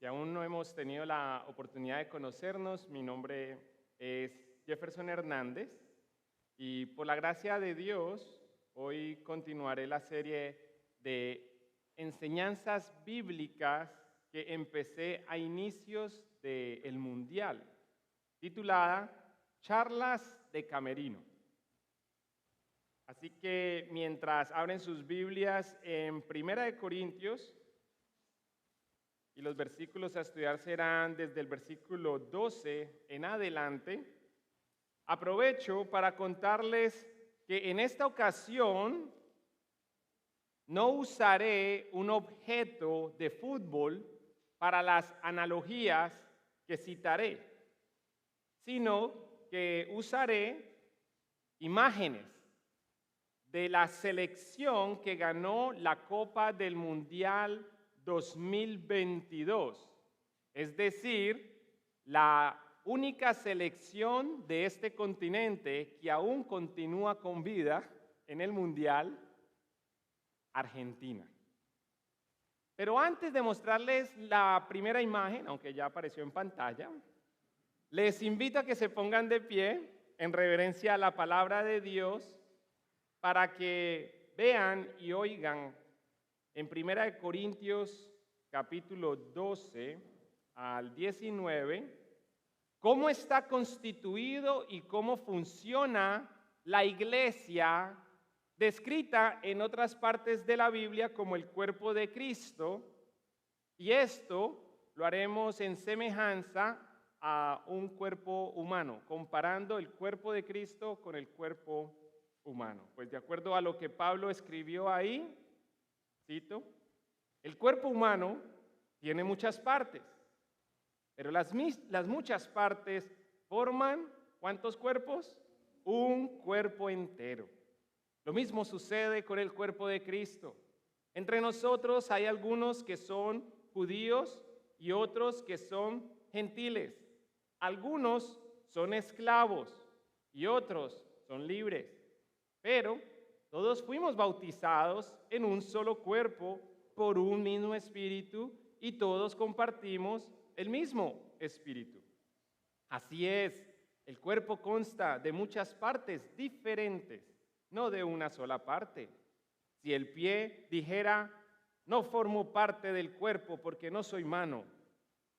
Si aún no hemos tenido la oportunidad de conocernos, mi nombre es Jefferson Hernández y por la gracia de Dios, hoy continuaré la serie de enseñanzas bíblicas que empecé a inicios del Mundial, titulada Charlas de Camerino. Así que mientras abren sus Biblias en Primera de Corintios, y los versículos a estudiar serán desde el versículo 12 en adelante, aprovecho para contarles que en esta ocasión no usaré un objeto de fútbol para las analogías que citaré, sino que usaré imágenes de la selección que ganó la Copa del Mundial 2022, es decir, la única selección de este continente que aún continúa con vida en el Mundial, Argentina. Pero antes de mostrarles la primera imagen, aunque ya apareció en pantalla, les invito a que se pongan de pie en reverencia a la palabra de Dios para que vean y oigan en Primera de Corintios capítulo 12 al 19, cómo está constituido y cómo funciona la iglesia descrita en otras partes de la Biblia como el cuerpo de Cristo, y esto lo haremos en semejanza a un cuerpo humano, comparando el cuerpo de Cristo con el cuerpo humano. Pues de acuerdo a lo que Pablo escribió ahí, cito, el cuerpo humano tiene muchas partes, pero las muchas partes forman, ¿cuántos cuerpos? Un cuerpo entero. Lo mismo sucede con el cuerpo de Cristo. Entre nosotros hay algunos que son judíos y otros que son gentiles. Algunos son esclavos y otros son libres, pero todos fuimos bautizados en un solo cuerpo por un mismo espíritu y todos compartimos el mismo espíritu. Así es, el cuerpo consta de muchas partes diferentes, no de una sola parte. Si el pie dijera, no formo parte del cuerpo porque no soy mano,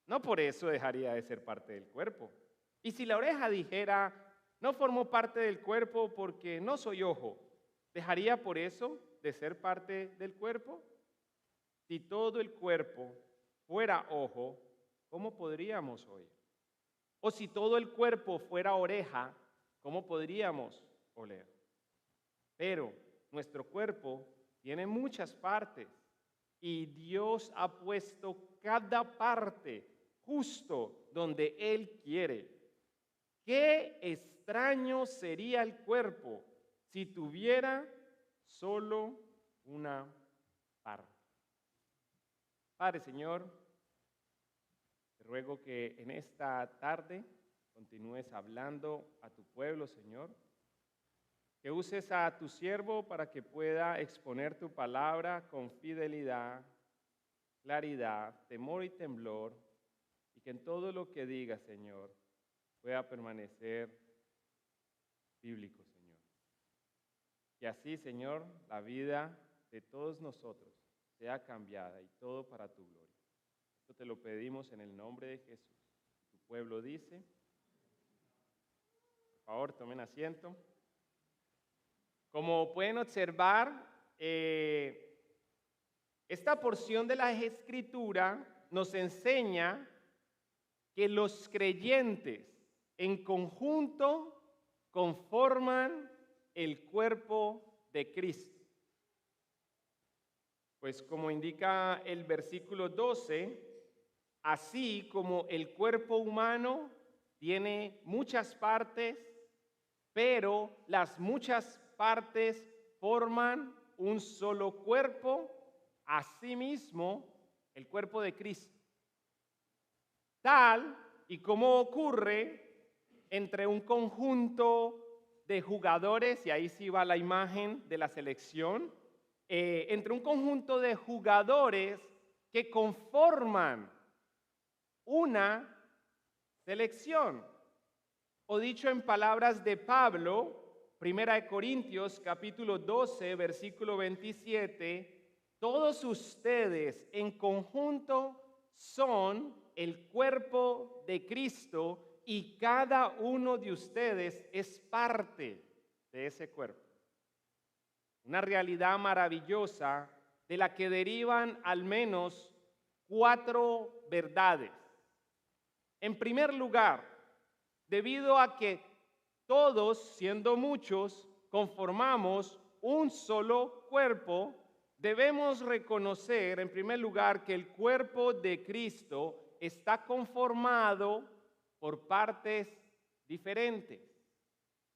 no por eso dejaría de ser parte del cuerpo. Y si la oreja dijera, no formo parte del cuerpo porque no soy ojo, ¿dejaría por eso de ser parte del cuerpo? Si todo el cuerpo fuera ojo, ¿cómo podríamos oír? O si todo el cuerpo fuera oreja, ¿cómo podríamos oler? Pero nuestro cuerpo tiene muchas partes y Dios ha puesto cada parte justo donde Él quiere. Qué extraño sería el cuerpo si tuviera solo una parte. Padre, Señor, te ruego que en esta tarde continúes hablando a tu pueblo, Señor, que uses a tu siervo para que pueda exponer tu palabra con fidelidad, claridad, temor y temblor, y que en todo lo que diga, Señor, pueda permanecer bíblico, Señor. Y así, Señor, la vida de todos nosotros sea cambiada y todo para tu gloria. Esto te lo pedimos en el nombre de Jesús. Tu pueblo dice, por favor, tomen asiento. Como pueden observar, esta porción de la Escritura nos enseña que los creyentes en conjunto conforman el cuerpo de Cristo. Pues como indica el versículo 12, así como el cuerpo humano tiene muchas partes, pero las muchas partes forman un solo cuerpo, asimismo el cuerpo de Cristo. Tal y como ocurre entre un conjunto de jugadores, y ahí sí va la imagen de la selección, entre un conjunto de jugadores que conforman una selección. O dicho en palabras de Pablo, Primera de Corintios capítulo 12, versículo 27, todos ustedes en conjunto son el cuerpo de Cristo y cada uno de ustedes es parte de ese cuerpo. Una realidad maravillosa de la que derivan al menos 4 verdades. En primer lugar, debido a que todos, siendo muchos, conformamos un solo cuerpo, debemos reconocer, en primer lugar, que el cuerpo de Cristo está conformado por partes diferentes,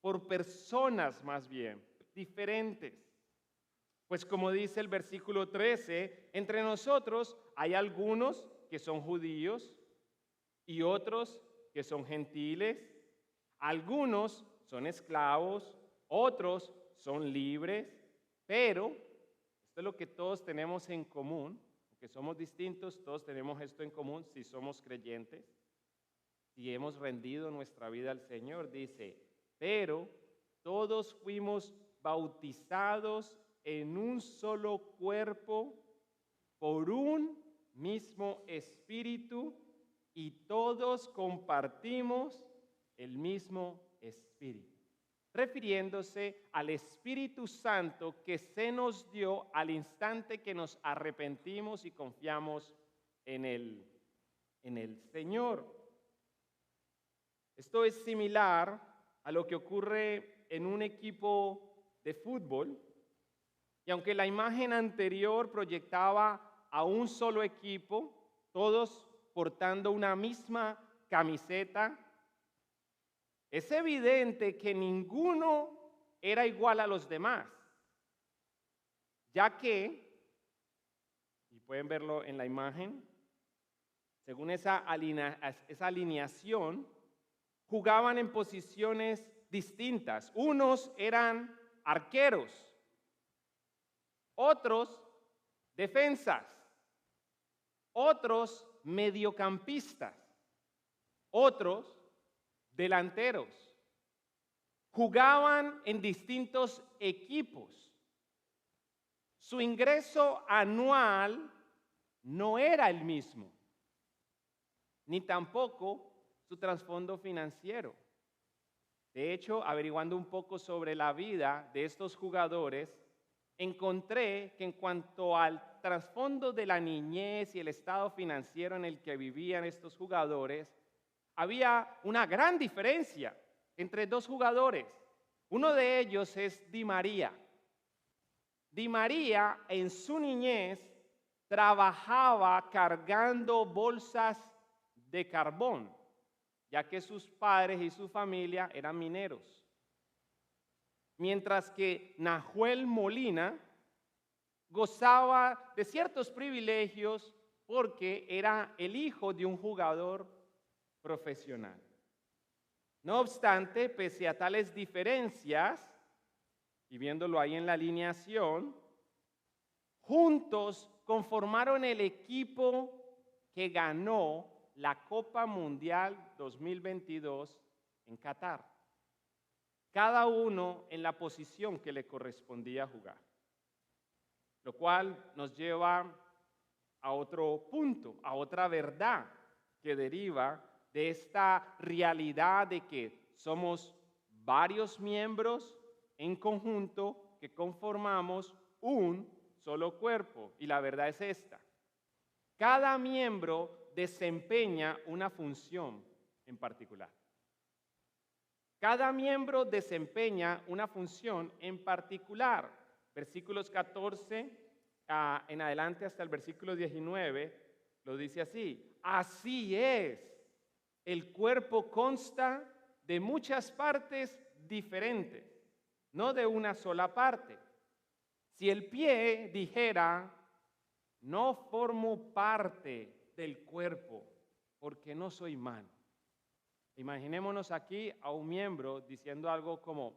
por personas más bien, diferentes. Pues como dice el versículo 13, entre nosotros hay algunos que son judíos y otros que son gentiles. Algunos son esclavos, otros son libres, pero esto es lo que todos tenemos en común, aunque somos distintos, todos tenemos esto en común si somos creyentes, si hemos rendido nuestra vida al Señor, dice, pero todos fuimos bautizados en un solo cuerpo por un mismo espíritu y todos compartimos el mismo espíritu, refiriéndose al Espíritu Santo que se nos dio al instante que nos arrepentimos y confiamos en el Señor. Esto es similar a lo que ocurre en un equipo de fútbol, y aunque la imagen anterior proyectaba a un solo equipo, todos portando una misma camiseta, es evidente que ninguno era igual a los demás, ya que, y pueden verlo en la imagen, según esa alineación, jugaban en posiciones distintas. Unos eran arqueros, otros defensas, otros mediocampistas, otros delanteros. Jugaban en distintos equipos. Su ingreso anual no era el mismo, ni tampoco su trasfondo financiero. De hecho, averiguando un poco sobre la vida de estos jugadores, encontré que en cuanto al trasfondo de la niñez y el estado financiero en el que vivían estos jugadores, había una gran diferencia entre dos jugadores. Uno de ellos es Di María. Di María en su niñez trabajaba cargando bolsas de carbón, ya que sus padres y su familia eran mineros. Mientras que Nahuel Molina gozaba de ciertos privilegios porque era el hijo de un jugador profesional. No obstante, pese a tales diferencias, y viéndolo ahí en la alineación, juntos conformaron el equipo que ganó la Copa Mundial 2022 en Qatar. Cada uno en la posición que le correspondía jugar. Lo cual nos lleva a otro punto, a otra verdad que deriva de esta realidad de que somos varios miembros en conjunto que conformamos un solo cuerpo. Y la verdad es esta. Cada miembro desempeña una función en particular. Cada miembro desempeña una función en particular. Versículos 14 en adelante hasta el versículo 19 lo dice así. Así es, el cuerpo consta de muchas partes diferentes, no de una sola parte. Si el pie dijera, no formo parte del cuerpo porque no soy mano. Imaginémonos aquí a un miembro diciendo algo como,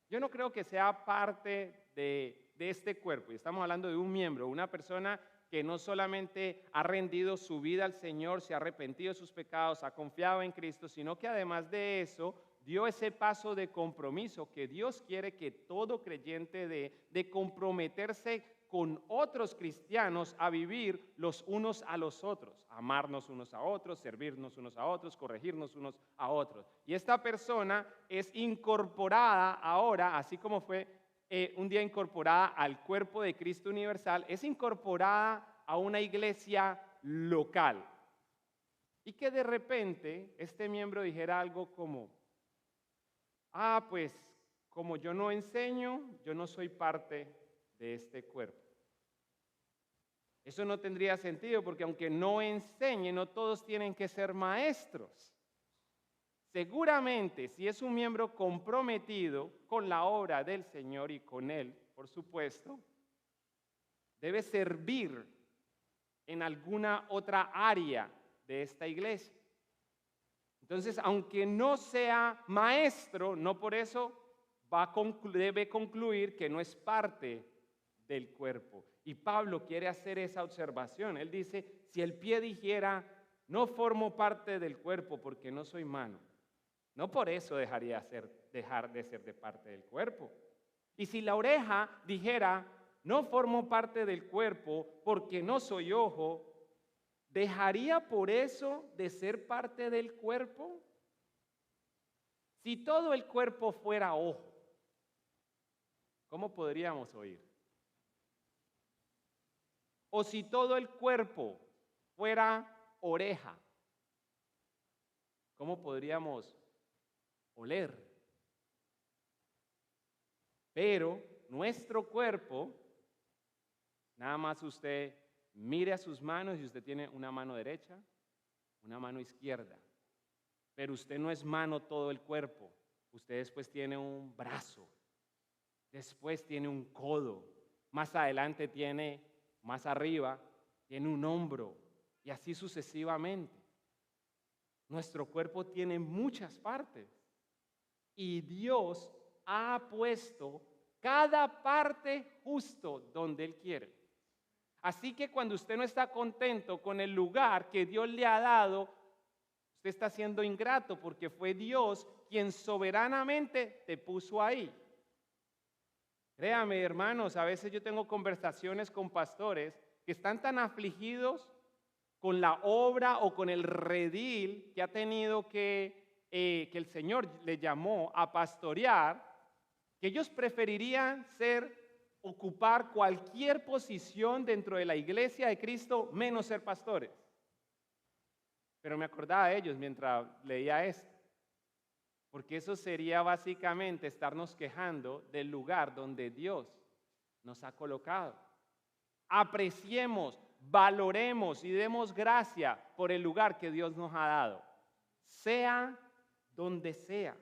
yo no creo que sea parte de este cuerpo. Y estamos hablando de un miembro, una persona que no solamente ha rendido su vida al Señor, se ha arrepentido de sus pecados, ha confiado en Cristo, sino que además de eso dio ese paso de compromiso que Dios quiere que todo creyente dé, de comprometerse con otros cristianos a vivir los unos a los otros, amarnos unos a otros, servirnos unos a otros, corregirnos unos a otros. Y esta persona es incorporada ahora, así como fue un día incorporada al cuerpo de Cristo universal, es incorporada a una iglesia local. Y que de repente este miembro dijera algo como, pues como yo no enseño, yo no soy parte de este cuerpo. Eso no tendría sentido porque aunque no enseñe, no todos tienen que ser maestros. Seguramente, si es un miembro comprometido con la obra del Señor y con Él, por supuesto, debe servir en alguna otra área de esta iglesia. Entonces, aunque no sea maestro, no por eso debe concluir que no es parte del cuerpo. Y Pablo quiere hacer esa observación. Él dice, si el pie dijera, no formo parte del cuerpo porque no soy mano, no por eso dejar de ser de parte del cuerpo. Y si la oreja dijera, no formo parte del cuerpo porque no soy ojo, ¿dejaría por eso de ser parte del cuerpo? Si todo el cuerpo fuera ojo, ¿cómo podríamos oír? O si todo el cuerpo fuera oreja, ¿cómo podríamos oler? Pero nuestro cuerpo, nada más usted mire a sus manos y usted tiene una mano derecha, una mano izquierda. Pero usted no es mano todo el cuerpo. Usted después tiene un brazo, después tiene un codo, más adelante tiene, más arriba, tiene un hombro y así sucesivamente. Nuestro cuerpo tiene muchas partes y Dios ha puesto cada parte justo donde Él quiere. Así que cuando usted no está contento con el lugar que Dios le ha dado, usted está siendo ingrato porque fue Dios quien soberanamente te puso ahí. Créame, hermanos, a veces yo tengo conversaciones con pastores que están tan afligidos con la obra o con el redil que ha tenido que el Señor le llamó a pastorear, que ellos preferirían ocupar cualquier posición dentro de la iglesia de Cristo menos ser pastores. Pero me acordaba de ellos mientras leía esto, porque eso sería básicamente estarnos quejando del lugar donde Dios nos ha colocado. Apreciemos, valoremos y demos gracia por el lugar que Dios nos ha dado, sea donde sea.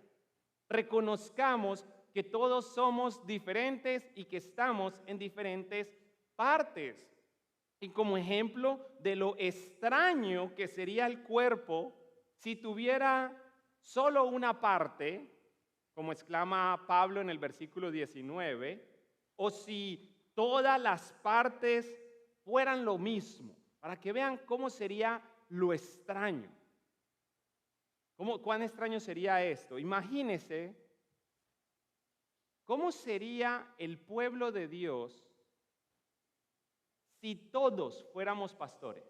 Reconozcamos que todos somos diferentes y que estamos en diferentes partes. Y como ejemplo de lo extraño que sería el cuerpo si tuviera solo una parte, como exclama Pablo en el versículo 19, o si todas las partes fueran lo mismo, para que vean cómo sería lo extraño. ¿Cuán extraño sería esto? Imagínese cómo sería el pueblo de Dios si todos fuéramos pastores.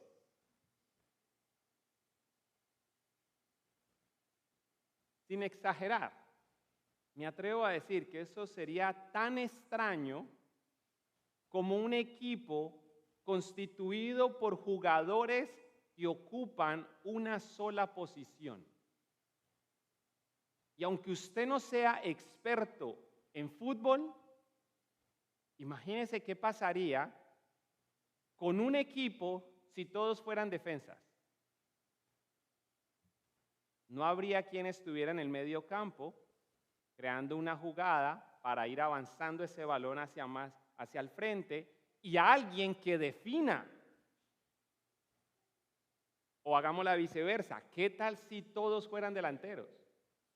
Sin exagerar, me atrevo a decir que eso sería tan extraño como un equipo constituido por jugadores que ocupan una sola posición. Y aunque usted no sea experto en fútbol, imagínese qué pasaría con un equipo si todos fueran defensas. No habría quien estuviera en el medio campo creando una jugada para ir avanzando ese balón hacia el frente y alguien que defina. O hagamos la viceversa. ¿Qué tal si todos fueran delanteros?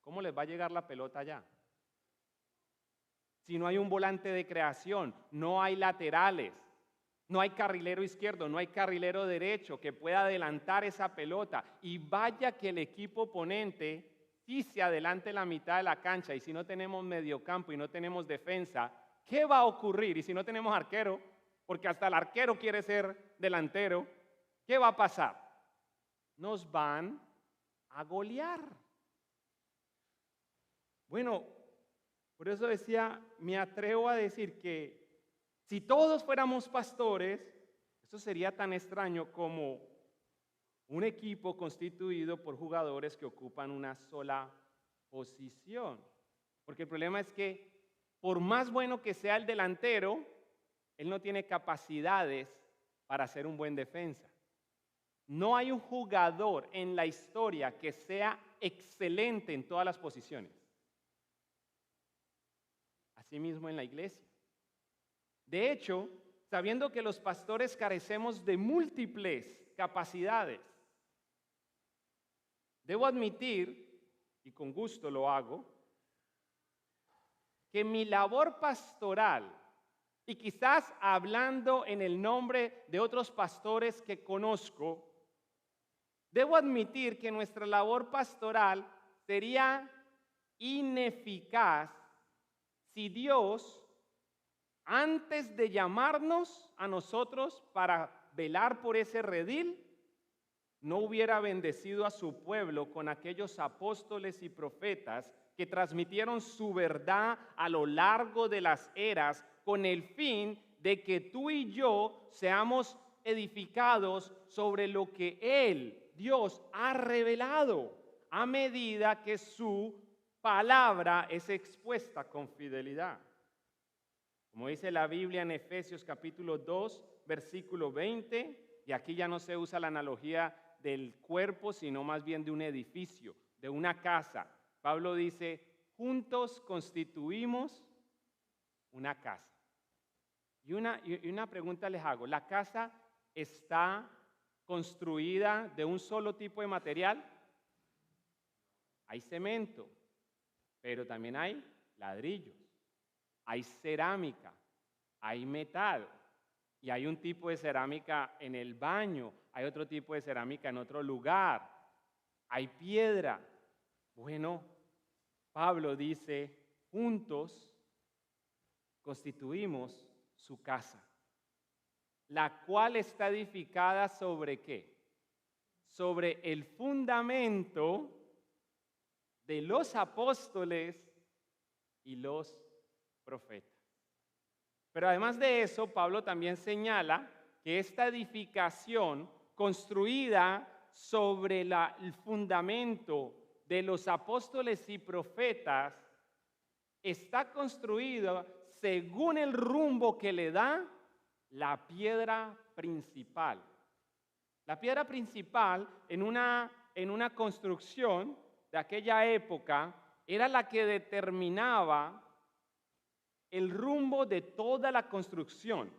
¿Cómo les va a llegar la pelota allá? Si no hay un volante de creación, no hay laterales, No hay carrilero izquierdo, no hay carrilero derecho que pueda adelantar esa pelota. Y vaya que el equipo oponente sí se adelante la mitad de la cancha. Y si no tenemos mediocampo y no tenemos defensa, ¿qué va a ocurrir? Y si no tenemos arquero, porque hasta el arquero quiere ser delantero, ¿qué va a pasar? Nos van a golear. Bueno, por eso decía, me atrevo a decir que si todos fuéramos pastores, eso sería tan extraño como un equipo constituido por jugadores que ocupan una sola posición. Porque el problema es que por más bueno que sea el delantero, él no tiene capacidades para ser un buen defensa. No hay un jugador en la historia que sea excelente en todas las posiciones. Asimismo en la iglesia. De hecho, sabiendo que los pastores carecemos de múltiples capacidades, debo admitir, y con gusto lo hago, que mi labor pastoral, y quizás hablando en el nombre de otros pastores que conozco, debo admitir que nuestra labor pastoral sería ineficaz si Dios, antes de llamarnos a nosotros para velar por ese redil, no hubiera bendecido a su pueblo con aquellos apóstoles y profetas que transmitieron su verdad a lo largo de las eras con el fin de que tú y yo seamos edificados sobre lo que Él, Dios, ha revelado a medida que su palabra es expuesta con fidelidad. Como dice la Biblia en Efesios capítulo 2, versículo 20, y aquí ya no se usa la analogía del cuerpo, sino más bien de un edificio, de una casa. Pablo dice, juntos constituimos una casa. Y una pregunta les hago, ¿la casa está construida de un solo tipo de material? Hay cemento, pero también hay ladrillos, hay cerámica, hay metal, y hay un tipo de cerámica en el baño, hay otro tipo de cerámica en otro lugar, hay piedra. Bueno, Pablo dice, juntos constituimos su casa, la cual está edificada ¿sobre qué? Sobre el fundamento de los apóstoles y los profetas. Pero además de eso, Pablo también señala que esta edificación construida sobre el fundamento de los apóstoles y profetas está construida según el rumbo que le da la piedra principal. La piedra principal en una construcción de aquella época era la que determinaba el rumbo de toda la construcción.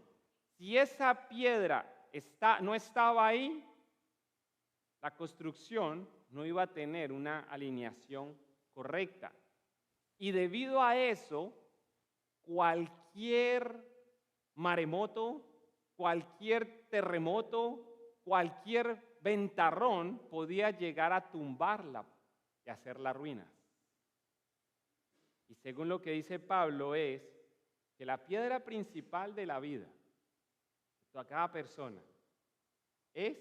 Si esa piedra no estaba ahí, la construcción no iba a tener una alineación correcta. Y debido a eso, cualquier maremoto, cualquier terremoto, cualquier ventarrón podía llegar a tumbarla y hacerla ruinas. Y según lo que dice Pablo es que la piedra principal de la vida a cada persona es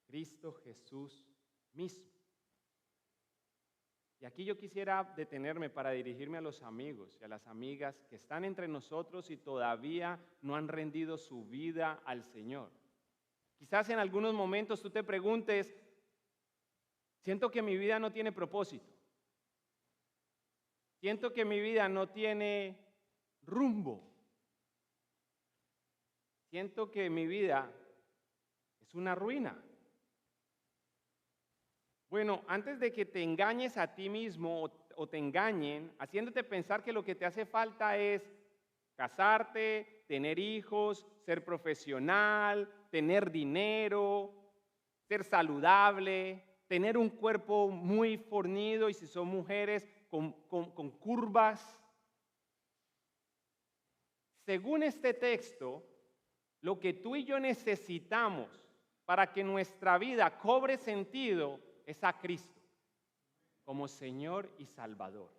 Cristo Jesús mismo. Y aquí yo quisiera detenerme para dirigirme a los amigos y a las amigas que están entre nosotros y todavía no han rendido su vida al Señor. Quizás en algunos momentos tú te preguntes, siento que mi vida no tiene propósito. Siento que mi vida no tiene rumbo. Siento que mi vida es una ruina. Bueno, antes de que te engañes a ti mismo o te engañen, haciéndote pensar que lo que te hace falta es casarte, tener hijos, ser profesional, tener dinero, ser saludable, tener un cuerpo muy fornido y si son mujeres con curvas. Según este texto, lo que tú y yo necesitamos para que nuestra vida cobre sentido es a Cristo como Señor y Salvador.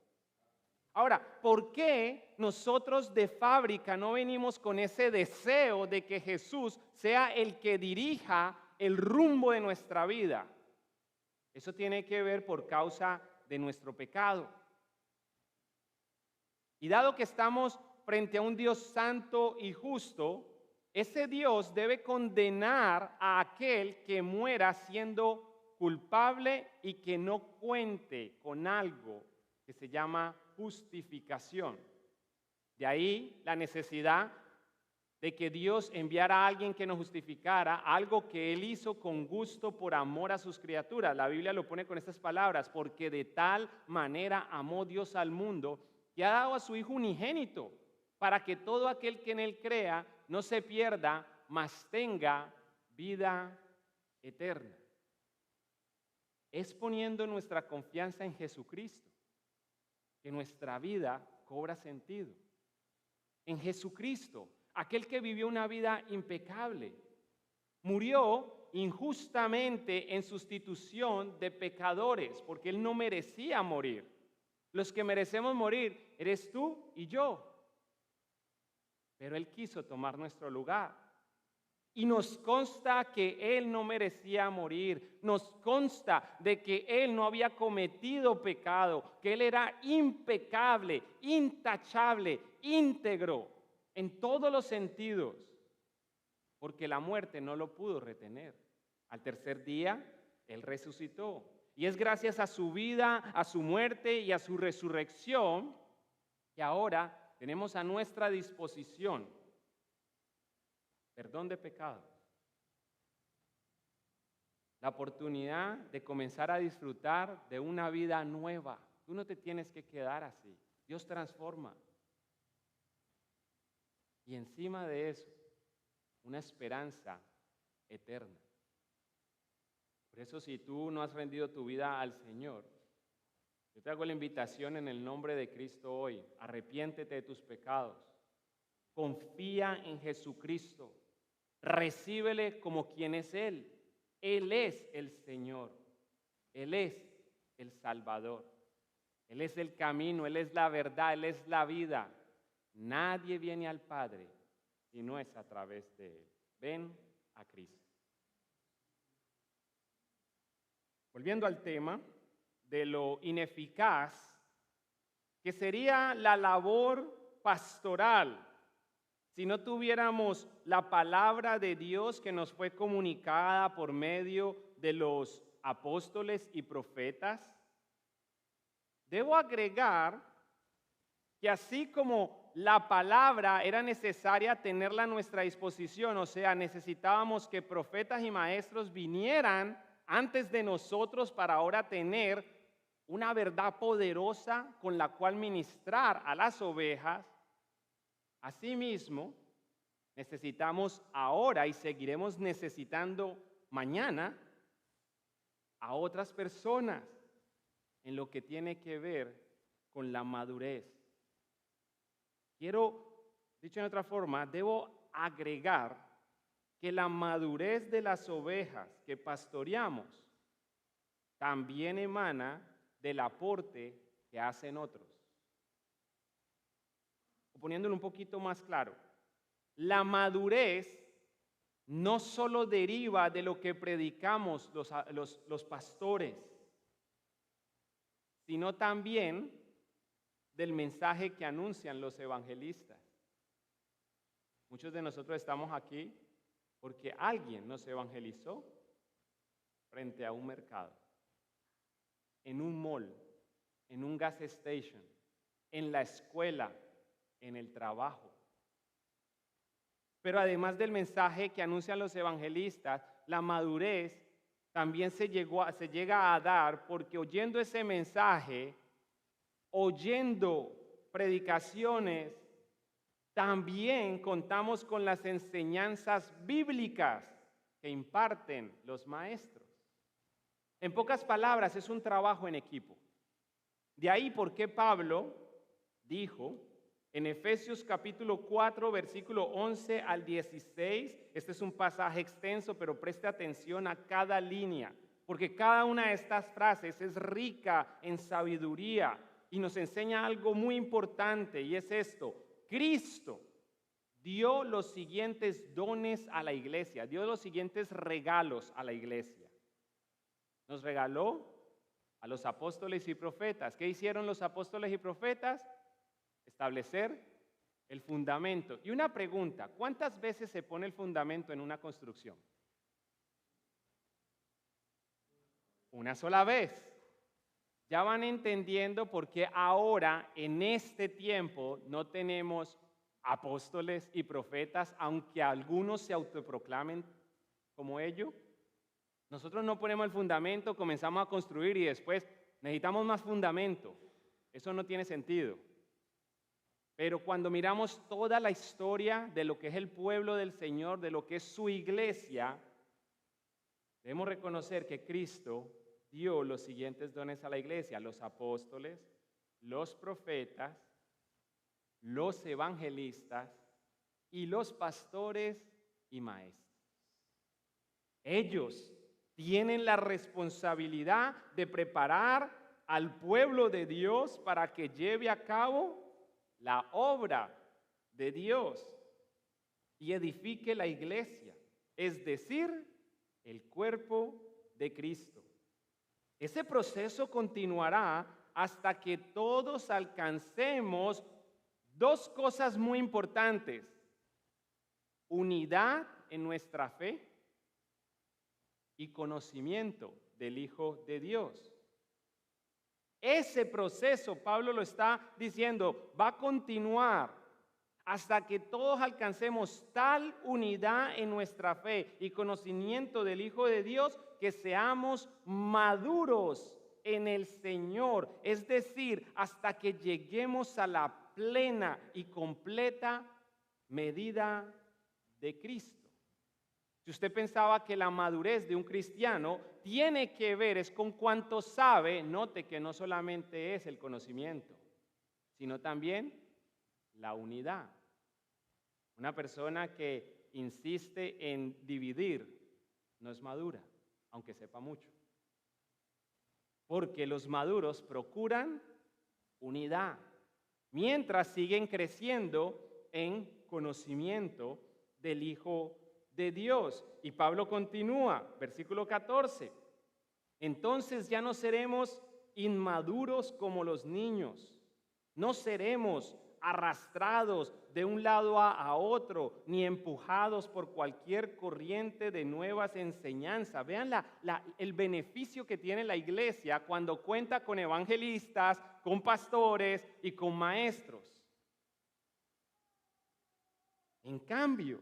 Ahora, ¿por qué nosotros de fábrica no venimos con ese deseo de que Jesús sea el que dirija el rumbo de nuestra vida? Eso tiene que ver por causa de nuestro pecado. Y dado que estamos frente a un Dios santo y justo, ese Dios debe condenar a aquel que muera siendo culpable y que no cuente con algo que se llama justificación. De ahí la necesidad de que Dios enviara a alguien que nos justificara, algo que Él hizo con gusto por amor a sus criaturas. La Biblia lo pone con estas palabras: porque de tal manera amó Dios al mundo, que ha dado a su Hijo unigénito, para que todo aquel que en Él crea no se pierda, mas tenga vida eterna. Es poniendo nuestra confianza en Jesucristo que nuestra vida cobra sentido. En Jesucristo, aquel que vivió una vida impecable, murió injustamente en sustitución de pecadores, porque Él no merecía morir. Los que merecemos morir eres tú y yo. Pero Él quiso tomar nuestro lugar. Y nos consta que Él no merecía morir. Nos consta de que Él no había cometido pecado, que Él era impecable, intachable, íntegro en todos los sentidos, porque la muerte no lo pudo retener. Al tercer día, Él resucitó. Y es gracias a su vida, a su muerte y a su resurrección que ahora tenemos a nuestra disposición perdón de pecados, la oportunidad de comenzar a disfrutar de una vida nueva. Tú no te tienes que quedar así. Dios transforma. Y encima de eso, una esperanza eterna. Por eso, si tú no has rendido tu vida al Señor, yo te hago la invitación en el nombre de Cristo hoy: arrepiéntete de tus pecados, confía en Jesucristo, recíbele como quien es Él. Él es el Señor, Él es el Salvador, Él es el camino, Él es la verdad, Él es la vida. Nadie viene al Padre si no es a través de Él. Ven a Cristo. Volviendo al tema de lo ineficaz que sería la labor pastoral si no tuviéramos la palabra de Dios que nos fue comunicada por medio de los apóstoles y profetas, debo agregar que así como la palabra era necesaria tenerla a nuestra disposición, o sea, necesitábamos que profetas y maestros vinieran antes de nosotros para ahora tener una verdad poderosa con la cual ministrar a las ovejas. Asimismo, necesitamos ahora y seguiremos necesitando mañana a otras personas en lo que tiene que ver con la madurez. Dicho en otra forma, debo agregar que la madurez de las ovejas que pastoreamos también emana del aporte que hacen otros. Poniéndolo un poquito más claro, la madurez no solo deriva de lo que predicamos los pastores, sino también del mensaje que anuncian los evangelistas. Muchos de nosotros estamos aquí porque alguien nos evangelizó frente a un mercado, en un mall, en un gas station, en la escuela, en el trabajo. Pero además del mensaje que anuncian los evangelistas, la madurez también se llega a dar porque oyendo ese mensaje, oyendo predicaciones, también contamos con las enseñanzas bíblicas que imparten los maestros. En pocas palabras, es un trabajo en equipo. De ahí por qué Pablo dijo En Efesios capítulo 4, versículo 11 al 16, este es un pasaje extenso, pero preste atención a cada línea, porque cada una de estas frases es rica en sabiduría y nos enseña algo muy importante, y es esto: Cristo dio los siguientes dones a la iglesia, dio los siguientes regalos a la iglesia. Nos regaló a los apóstoles y profetas. ¿Qué hicieron los apóstoles y profetas? Establecer el fundamento. Y una pregunta: ¿cuántas veces se pone el fundamento en una construcción? Una sola vez. Ya van entendiendo por qué ahora, en este tiempo, no tenemos apóstoles y profetas, aunque algunos se autoproclamen como ellos. Nosotros no ponemos el fundamento, comenzamos a construir y después necesitamos más fundamento. Eso no tiene sentido. Pero cuando miramos toda la historia de lo que es el pueblo del Señor, de lo que es su iglesia, debemos reconocer que Cristo dio los siguientes dones a la iglesia: los apóstoles, los profetas, los evangelistas y los pastores y maestros. Ellos tienen la responsabilidad de preparar al pueblo de Dios para que lleve a cabo la obra de Dios y edifique la iglesia, es decir, el cuerpo de Cristo. Ese proceso continuará hasta que todos alcancemos dos cosas muy importantes: unidad en nuestra fe y conocimiento del Hijo de Dios. Ese proceso, Pablo lo está diciendo, va a continuar hasta que todos alcancemos tal unidad en nuestra fe y conocimiento del Hijo de Dios que seamos maduros en el Señor, es decir, hasta que lleguemos a la plena y completa medida de Cristo. Si usted pensaba que la madurez de un cristiano tiene que ver es con cuánto sabe, note que no solamente es el conocimiento, sino también la unidad. Una persona que insiste en dividir no es madura, aunque sepa mucho. Porque los maduros procuran unidad, mientras siguen creciendo en conocimiento del Hijo de Dios. Y Pablo continúa, versículo 14. Entonces ya no seremos inmaduros como los niños, no seremos arrastrados de un lado a otro, ni empujados por cualquier corriente de nuevas enseñanzas. Vean el beneficio que tiene la iglesia cuando cuenta con evangelistas, con pastores y con maestros. En cambio,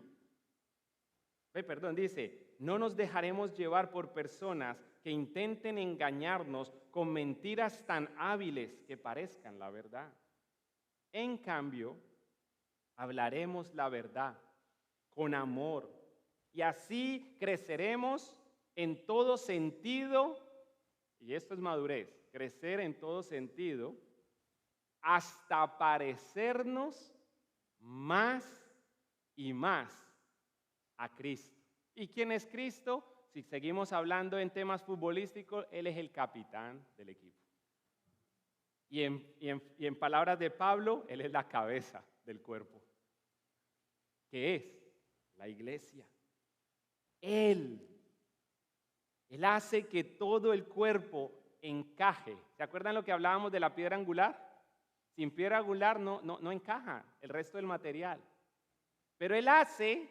dice, no nos dejaremos llevar por personas que intenten engañarnos con mentiras tan hábiles que parezcan la verdad. En cambio, hablaremos la verdad con amor y así creceremos en todo sentido, y esto es madurez, crecer en todo sentido, hasta parecernos más y más a Cristo. ¿Y quién es Cristo? Si seguimos hablando en temas futbolísticos, Él es el capitán del equipo. Y en palabras de Pablo, Él es la cabeza del cuerpo. ¿Qué es? La iglesia. Él hace que todo el cuerpo encaje. ¿Se acuerdan lo que hablábamos de la piedra angular? Sin piedra angular no encaja el resto del material. Pero Él hace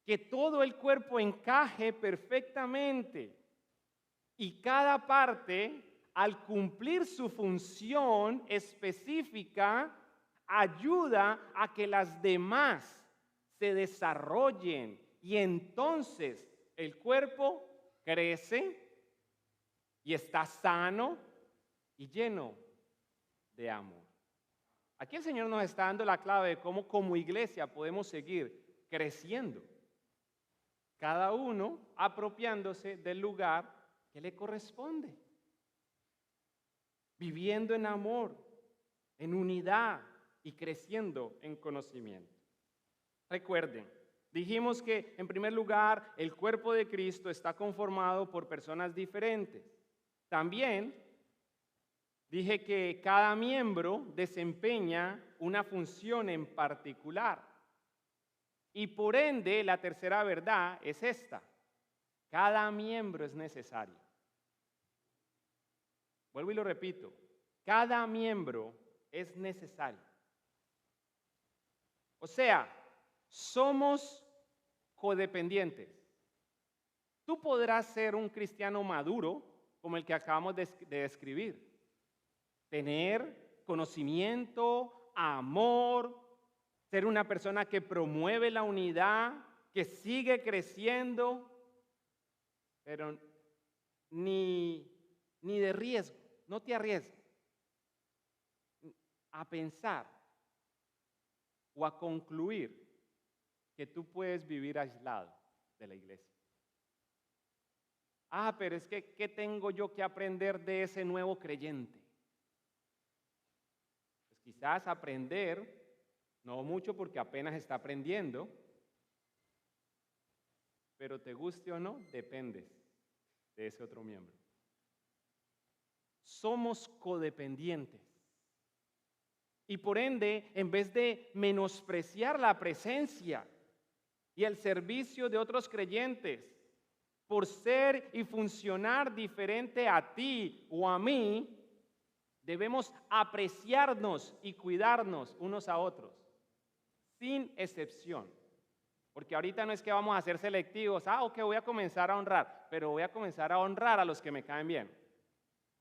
que todo el cuerpo encaje perfectamente. Y cada parte, al cumplir su función específica, ayuda a que las demás se desarrollen. Y entonces el cuerpo crece y está sano y lleno de amor. Aquí el Señor nos está dando la clave de cómo como iglesia podemos seguir creciendo. Cada uno apropiándose del lugar que le corresponde. Viviendo en amor, en unidad, y creciendo en conocimiento. Recuerden, dijimos que en primer lugar el cuerpo de Cristo está conformado por personas diferentes. También dije que cada miembro desempeña una función en particular. Y por ende, la tercera verdad es esta: cada miembro es necesario. Vuelvo y lo repito, cada miembro es necesario. O sea, somos codependientes. Tú podrás ser un cristiano maduro, como el que acabamos de describir. Tener conocimiento, amor, ser una persona que promueve la unidad, que sigue creciendo, pero ni de riesgo, no te arriesgues a pensar o a concluir que tú puedes vivir aislado de la iglesia. Pero es que, ¿qué tengo yo que aprender de ese nuevo creyente? Pues quizás aprender, no mucho porque apenas está aprendiendo, pero te guste o no, dependes de ese otro miembro. Somos codependientes. Y por ende, en vez de menospreciar la presencia y el servicio de otros creyentes, por ser y funcionar diferente a ti o a mí, debemos apreciarnos y cuidarnos unos a otros, sin excepción. Porque ahorita no es que vamos a ser selectivos, ok, voy a comenzar a honrar, pero voy a comenzar a honrar a los que me caen bien.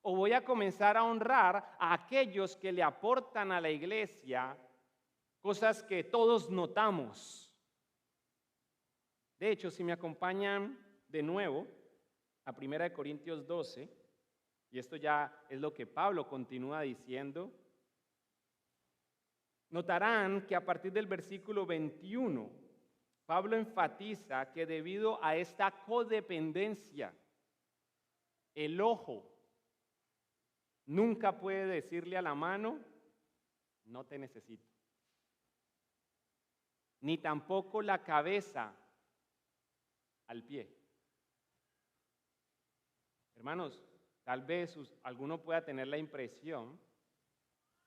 O voy a comenzar a honrar a aquellos que le aportan a la iglesia cosas que todos notamos. De hecho, si me acompañan de nuevo a 1 Corintios 12, y esto ya es lo que Pablo continúa diciendo, notarán que a partir del versículo 21, Pablo enfatiza que debido a esta codependencia, el ojo nunca puede decirle a la mano, no te necesito. Ni tampoco la cabeza al pie. Hermanos, tal vez alguno pueda tener la impresión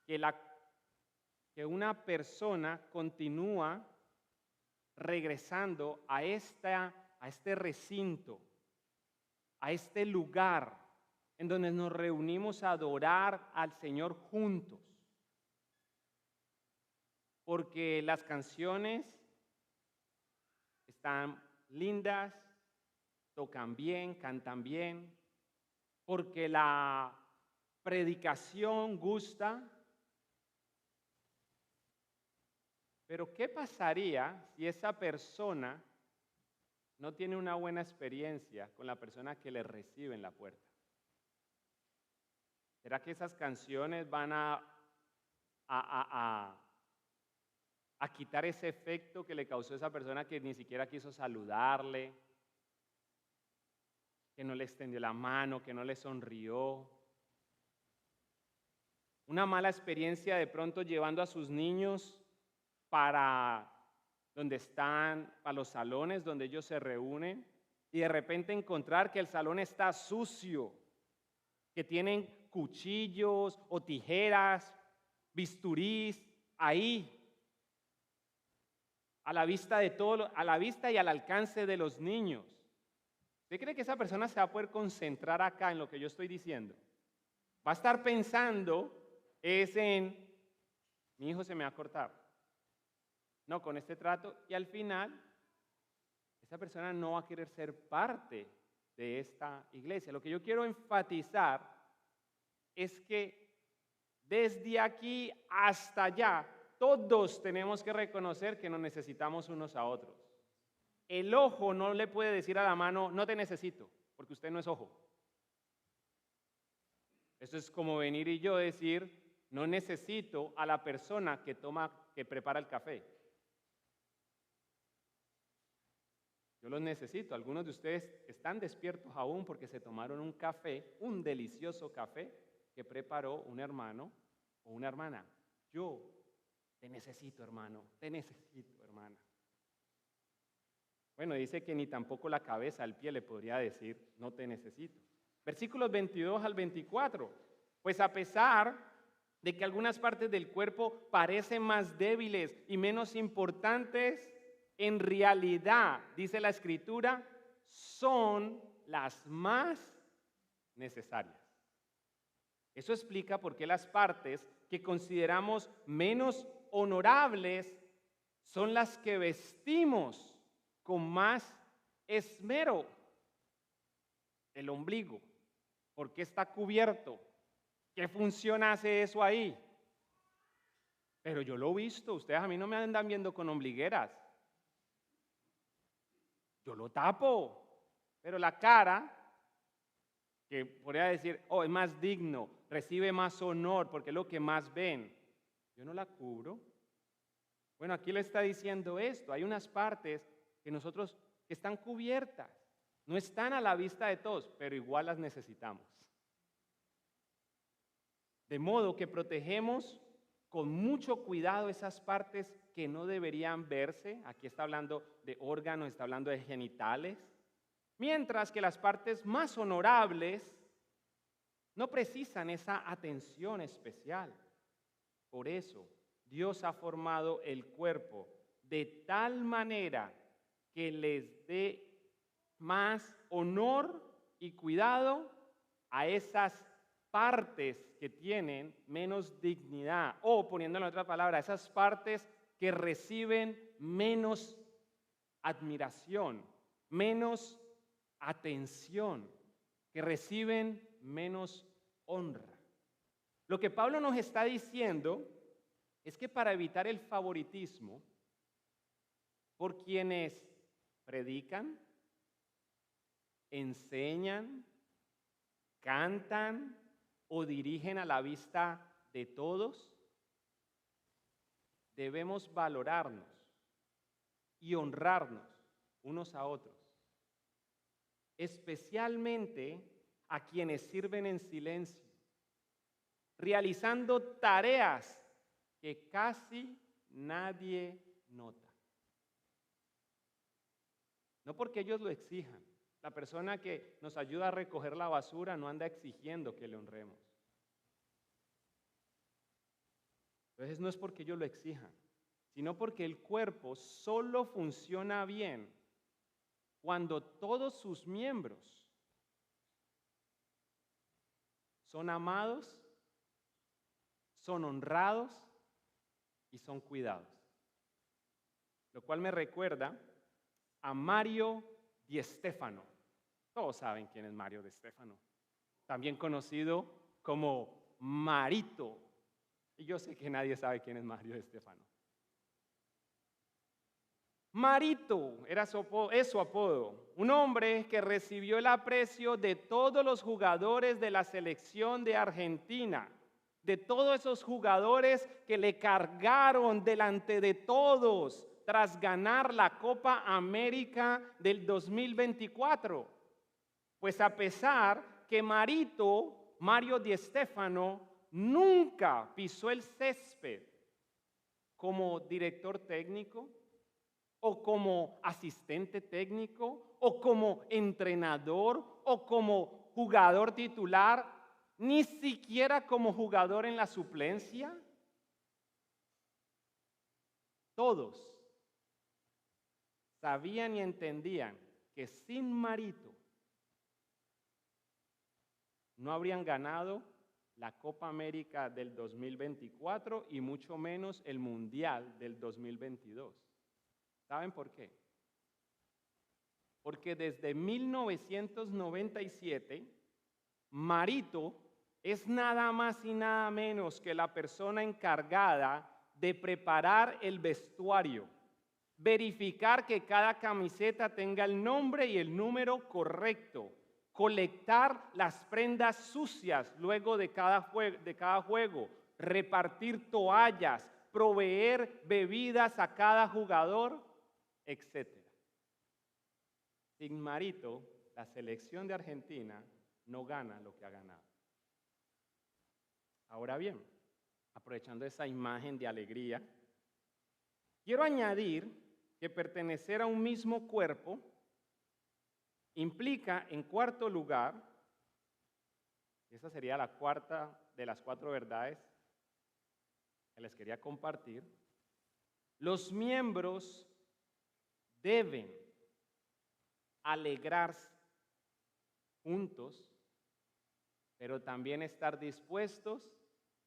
que una persona continúa regresando a este recinto, a este lugar en donde nos reunimos a adorar al Señor juntos. Porque las canciones están lindas, tocan bien, cantan bien, porque la predicación gusta. Pero ¿qué pasaría si esa persona no tiene una buena experiencia con la persona que le recibe en la puerta? ¿Será que esas canciones van a quitar ese efecto que le causó esa persona que ni siquiera quiso saludarle, que no le extendió la mano, que no le sonrió? Una mala experiencia de pronto llevando a sus niños para donde están, para los salones donde ellos se reúnen, y de repente encontrar que el salón está sucio, que tienen cuchillos o tijeras, bisturís ahí, a la vista de todo, a la vista y al alcance de los niños. ¿Usted cree que esa persona se va a poder concentrar acá en lo que yo estoy diciendo? Va a estar pensando mi hijo se me va a cortar. No, con este trato, y al final, esa persona no va a querer ser parte de esta iglesia. Lo que yo quiero enfatizar es que desde aquí hasta allá, todos tenemos que reconocer que nos necesitamos unos a otros. El ojo no le puede decir a la mano, no te necesito, porque usted no es ojo. Esto es como venir y yo decir, no necesito a la persona que prepara el café. Yo los necesito. Algunos de ustedes están despiertos aún porque se tomaron un café, un delicioso café que preparó un hermano o una hermana. Yo Te necesito, hermano, te necesito, hermana. Bueno, dice que ni tampoco la cabeza al pie le podría decir, no te necesito. Versículos 22 al 24. Pues a pesar de que algunas partes del cuerpo parecen más débiles y menos importantes, en realidad, dice la Escritura, son las más necesarias. Eso explica por qué las partes que consideramos menos honorables son las que vestimos con más esmero. El ombligo, ¿por qué está cubierto? ¿Qué función hace eso ahí? Pero yo lo he visto, ustedes a mí no me andan viendo con ombligueras. Yo lo tapo, pero la cara, que podría decir, oh, es más digno, recibe más honor porque es lo que más ven, yo no la cubro. Bueno, aquí le está diciendo esto, hay unas partes que nosotros que están cubiertas, no están a la vista de todos, pero igual las necesitamos. De modo que protegemos con mucho cuidado esas partes que no deberían verse. Aquí está hablando de órganos, está hablando de genitales. Mientras que las partes más honorables no precisan esa atención especial. Por eso, Dios ha formado el cuerpo de tal manera que les dé más honor y cuidado a esas partes que tienen menos dignidad, o poniéndolo en otra palabra, esas partes que reciben menos admiración, menos atención, que reciben menos honra. Lo que Pablo nos está diciendo es que para evitar el favoritismo por quienes predican, enseñan, cantan o dirigen a la vista de todos, debemos valorarnos y honrarnos unos a otros, especialmente a quienes sirven en silencio, realizando tareas que casi nadie nota. No porque ellos lo exijan. La persona que nos ayuda a recoger la basura no anda exigiendo que le honremos. Entonces no es porque ellos lo exijan, sino porque el cuerpo solo funciona bien cuando todos sus miembros son amados, son honrados y son cuidados. Lo cual me recuerda a Mario Di Stefano. Todos saben quién es Mario Di Stefano, también conocido como Marito. Y yo sé que nadie sabe quién es Mario Di Stefano. Marito es su apodo, un hombre que recibió el aprecio de todos los jugadores de la selección de Argentina, de todos esos jugadores que le cargaron delante de todos tras ganar la Copa América del 2024. Pues a pesar que Mario Di Stefano, nunca pisó el césped como director técnico, o como asistente técnico, o como entrenador, o como jugador titular, ni siquiera como jugador en la suplencia. Todos sabían y entendían que sin Marito no habrían ganado la Copa América del 2024 y mucho menos el Mundial del 2022. ¿Saben por qué? Porque desde 1997, Marito es nada más y nada menos que la persona encargada de preparar el vestuario, verificar que cada camiseta tenga el nombre y el número correcto, colectar las prendas sucias luego de cada juego, repartir toallas, proveer bebidas a cada jugador, etc. Sin Marito, la selección de Argentina no gana lo que ha ganado. Ahora bien, aprovechando esa imagen de alegría, Quiero añadir que pertenecer a un mismo cuerpo implica, en cuarto lugar, esa sería la cuarta de las 4 verdades que les quería compartir, los miembros deben alegrarse juntos, pero también estar dispuestos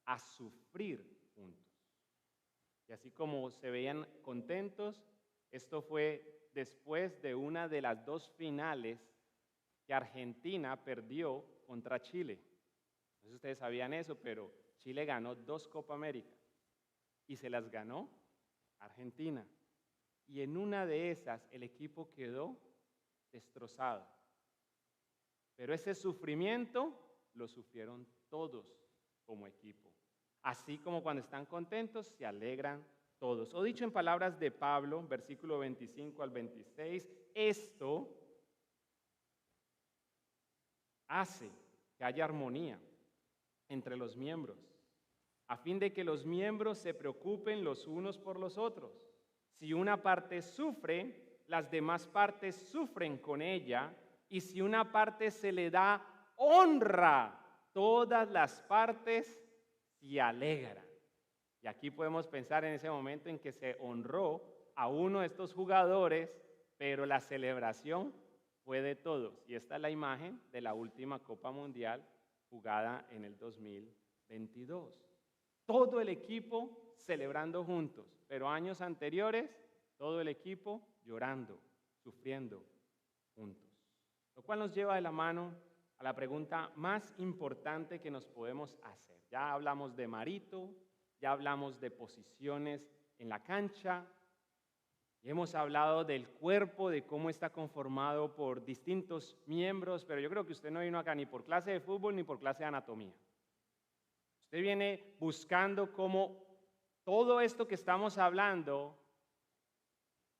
a sufrir juntos. Y así como se veían contentos, esto fue después de una de las 2 finales que Argentina perdió contra Chile. No sé si ustedes sabían eso, pero Chile ganó 2 Copa América y se las ganó Argentina. Y en una de esas el equipo quedó destrozado. Pero ese sufrimiento lo sufrieron todos como equipo. Así como cuando están contentos, se alegran todos. O dicho en palabras de Pablo, versículo 25 al 26, esto hace que haya armonía entre los miembros, a fin de que los miembros se preocupen los unos por los otros. Si una parte sufre, las demás partes sufren con ella, y si una parte se le da honra, todas las partes se alegran. Y aquí podemos pensar en ese momento en que se honró a uno de estos jugadores, pero la celebración fue de todos. Y esta es la imagen de la última Copa Mundial jugada en el 2022. Todo el equipo celebrando juntos, pero años anteriores, todo el equipo llorando, sufriendo juntos. Lo cual nos lleva de la mano a la pregunta más importante que nos podemos hacer. Ya hablamos de Marito, ya hablamos de posiciones en la cancha, y hemos hablado del cuerpo, de cómo está conformado por distintos miembros, pero yo creo que usted no vino acá ni por clase de fútbol ni por clase de anatomía. Usted viene buscando cómo todo esto que estamos hablando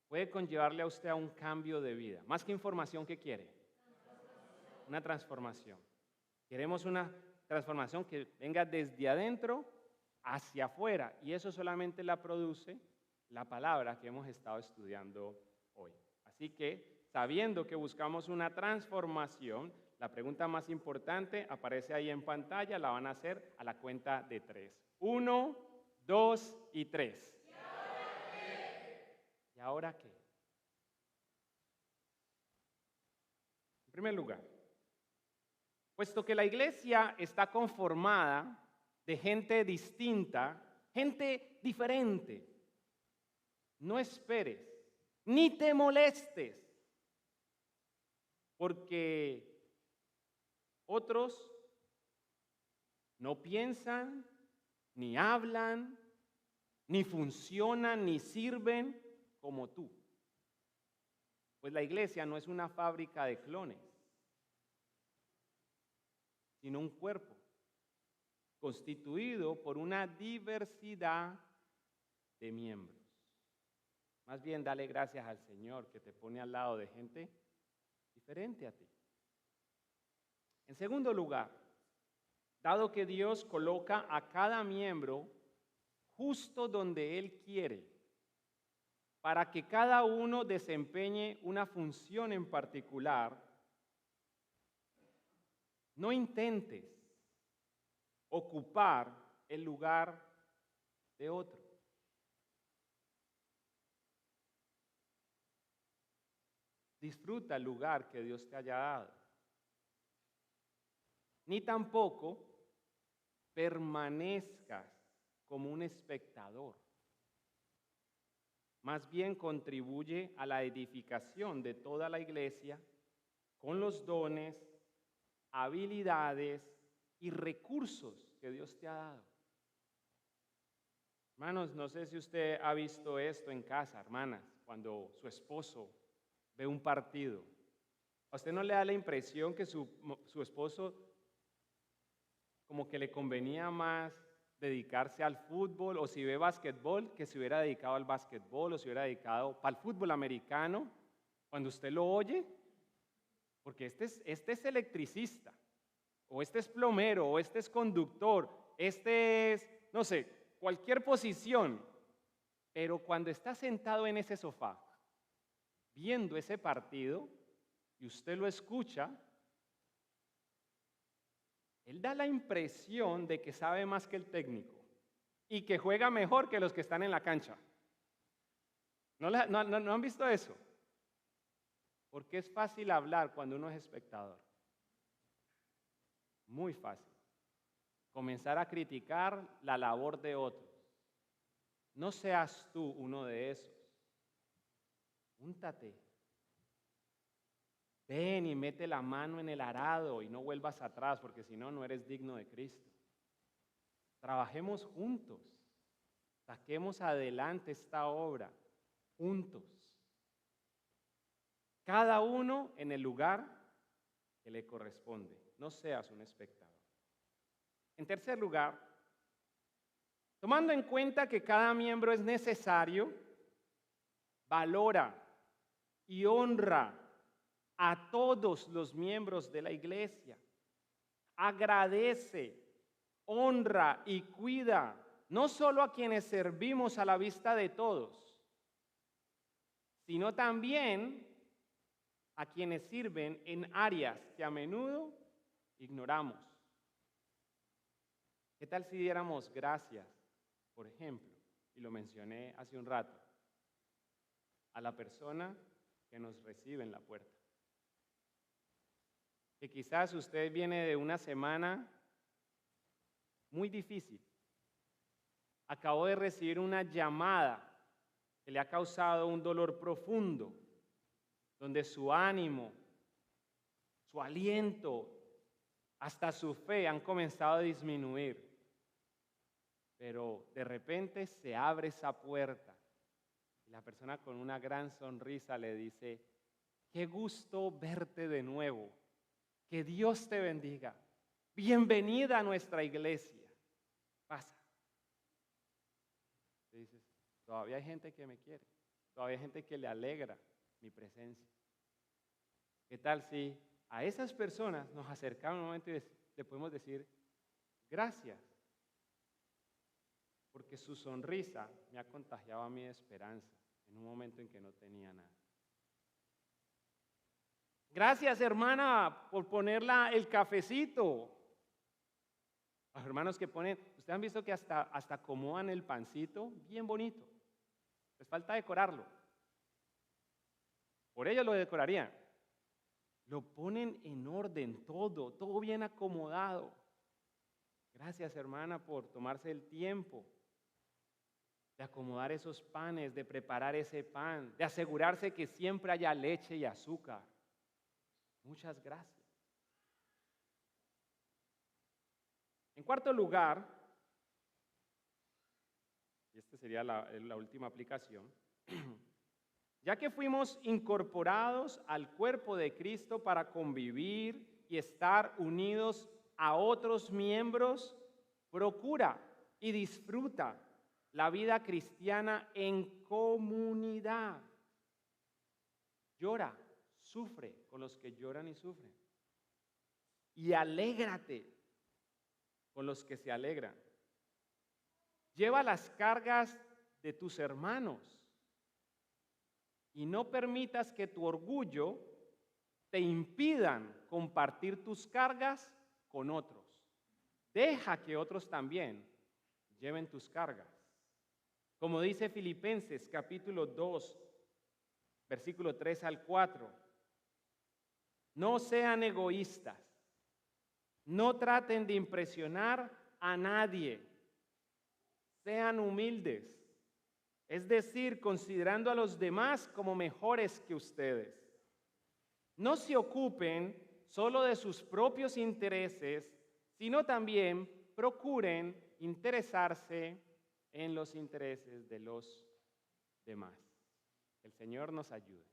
puede conllevarle a usted a un cambio de vida. Más que información, ¿qué quiere? Una transformación. Queremos una transformación que venga desde adentro hacia afuera, y eso solamente la produce la palabra que hemos estado estudiando hoy. Así que, sabiendo que buscamos una transformación, la pregunta más importante aparece ahí en pantalla, la van a hacer a la cuenta de 3. 1, 2 y 3. ¿Y ahora qué? En primer lugar, puesto que la iglesia está conformada de gente distinta, gente diferente, no esperes, ni te molestes, porque otros no piensan, ni hablan, ni funcionan, ni sirven como tú. Pues la iglesia no es una fábrica de clones, sino un cuerpo constituido por una diversidad de miembros. Más bien, dale gracias al Señor que te pone al lado de gente diferente a ti. En segundo lugar, dado que Dios coloca a cada miembro justo donde Él quiere, para que cada uno desempeñe una función en particular, no intentes ocupar el lugar de otro. Disfruta el lugar que Dios te haya dado. Ni tampoco permanezcas como un espectador. Más bien contribuye a la edificación de toda la iglesia con los dones, habilidades y recursos que Dios te ha dado. Hermanos, no sé si usted ha visto esto en casa, hermanas, cuando su esposo ve un partido. ¿A usted no le da la impresión que su esposo como que le convenía más dedicarse al fútbol, o si ve básquetbol, que se hubiera dedicado al básquetbol, o se hubiera dedicado para el fútbol americano, cuando usted lo oye? Porque este es electricista, o este es plomero, o este es conductor, este es, no sé, cualquier posición. Pero cuando está sentado en ese sofá, viendo ese partido, y usted lo escucha, él da la impresión de que sabe más que el técnico y que juega mejor que los que están en la cancha. ¿No han visto eso? Porque es fácil hablar cuando uno es espectador. Muy fácil. Comenzar a criticar la labor de otros. No seas tú uno de esos. Úntate. Ven y mete la mano en el arado y no vuelvas atrás, porque si no, no eres digno de Cristo. Trabajemos juntos. Saquemos adelante esta obra juntos. Cada uno en el lugar que le corresponde. No seas un espectador. En tercer lugar, tomando en cuenta que cada miembro es necesario, valora y honra a todos los miembros de la iglesia. Agradece, honra y cuida, no solo a quienes servimos a la vista de todos, sino también a quienes sirven en áreas que a menudo ignoramos. ¿Qué tal si diéramos gracias, por ejemplo, y lo mencioné hace un rato, a la persona que nos recibe en la puerta? Que quizás usted viene de una semana muy difícil. Acabó de recibir una llamada que le ha causado un dolor profundo, donde su ánimo, su aliento, hasta su fe han comenzado a disminuir. Pero de repente se abre esa puerta y la persona con una gran sonrisa le dice: qué gusto verte de nuevo, que Dios te bendiga, bienvenida a nuestra iglesia, pasa. Te dices, todavía hay gente que me quiere, todavía hay gente que le alegra mi presencia. ¿Qué tal si a esas personas nos acercamos un momento y le podemos decir gracias? Porque su sonrisa me ha contagiado a mí de esperanza en un momento en que no tenía nada. Gracias, hermana, por ponerla el cafecito. Los hermanos que ponen, ustedes han visto que hasta acomodan el pancito bien bonito. Les falta decorarlo. Por ellos lo decorarían. Lo ponen en orden, todo bien acomodado. Gracias, hermana, por tomarse el tiempo de acomodar esos panes, de preparar ese pan, de asegurarse que siempre haya leche y azúcar. Muchas gracias. En cuarto lugar, y esta sería la última aplicación, ya que fuimos incorporados al cuerpo de Cristo para convivir y estar unidos a otros miembros, procura y disfruta la vida cristiana en comunidad. Llora, sufre con los que lloran y sufren. Y alégrate con los que se alegran. Lleva las cargas de tus hermanos y no permitas que tu orgullo te impidan compartir tus cargas con otros. Deja que otros también lleven tus cargas. Como dice Filipenses capítulo 2, versículo 3 al 4. No sean egoístas. No traten de impresionar a nadie. Sean humildes. Es decir, considerando a los demás como mejores que ustedes. No se ocupen solo de sus propios intereses, sino también procuren interesarse en los intereses de los demás. El Señor nos ayude.